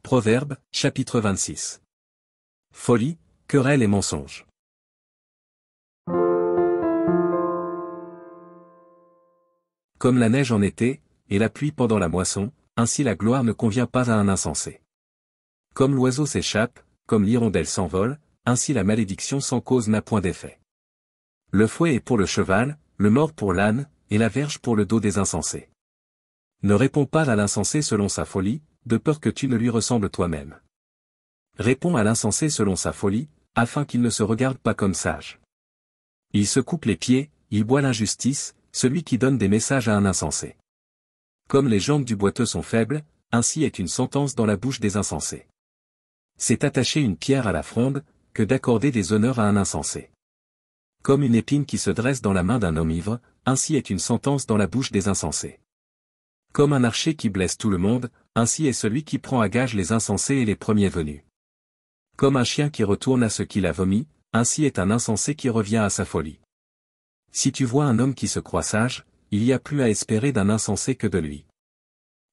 Proverbes, chapitre 26. Folie, querelle et mensonge. Comme la neige en été, et la pluie pendant la moisson, ainsi la gloire ne convient pas à un insensé. Comme l'oiseau s'échappe, comme l'hirondelle s'envole, ainsi la malédiction sans cause n'a point d'effet. Le fouet est pour le cheval, le mors pour l'âne, et la verge pour le dos des insensés. Ne réponds pas à l'insensé selon sa folie, de peur que tu ne lui ressembles toi-même. Réponds à l'insensé selon sa folie, afin qu'il ne se regarde pas comme sage. Il se coupe les pieds, il boit l'injustice, celui qui donne des messages à un insensé. Comme les jambes du boiteux sont faibles, ainsi est une sentence dans la bouche des insensés. C'est attacher une pierre à la fronde, que d'accorder des honneurs à un insensé. Comme une épine qui se dresse dans la main d'un homme ivre, ainsi est une sentence dans la bouche des insensés. Comme un archer qui blesse tout le monde, ainsi est celui qui prend à gage les insensés et les premiers venus. Comme un chien qui retourne à ce qu'il a vomi, ainsi est un insensé qui revient à sa folie. Si tu vois un homme qui se croit sage, il y a plus à espérer d'un insensé que de lui.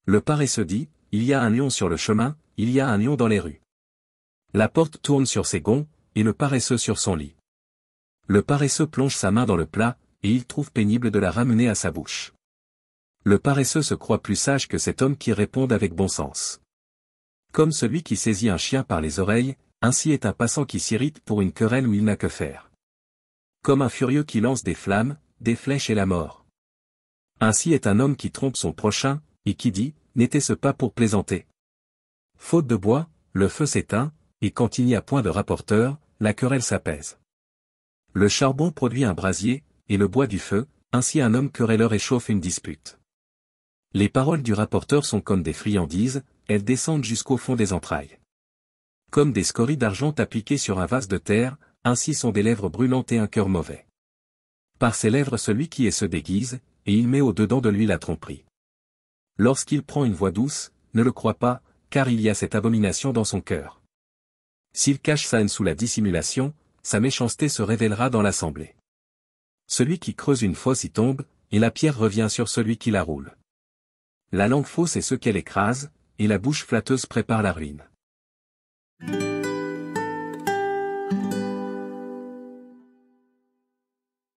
Le paresseux dit, il y a un lion sur le chemin, il y a un lion dans les rues. La porte tourne sur ses gonds, et le paresseux sur son lit. Le paresseux plonge sa main dans le plat, et il trouve pénible de la ramener à sa bouche. Le paresseux se croit plus sage que cet homme qui répond avec bon sens. Comme celui qui saisit un chien par les oreilles, ainsi est un passant qui s'irrite pour une querelle où il n'a que faire. Comme un furieux qui lance des flammes, des flèches et la mort. Ainsi est un homme qui trompe son prochain, et qui dit, n'était-ce pas pour plaisanter? Faute de bois, le feu s'éteint, et quand il n'y a point de rapporteur, la querelle s'apaise. Le charbon produit un brasier, et le bois du feu, ainsi un homme querelleur échauffe une dispute. Les paroles du rapporteur sont comme des friandises, elles descendent jusqu'au fond des entrailles. Comme des scories d'argent appliquées sur un vase de terre, ainsi sont des lèvres brûlantes et un cœur mauvais. Par ses lèvres celui qui est se déguise, et il met au-dedans de lui la tromperie. Lorsqu'il prend une voix douce, ne le crois pas, car il y a cette abomination dans son cœur. S'il cache sa haine sous la dissimulation, sa méchanceté se révélera dans l'assemblée. Celui qui creuse une fosse y tombe, et la pierre revient sur celui qui la roule. La langue fausse est ce qu'elle écrase, et la bouche flatteuse prépare la ruine.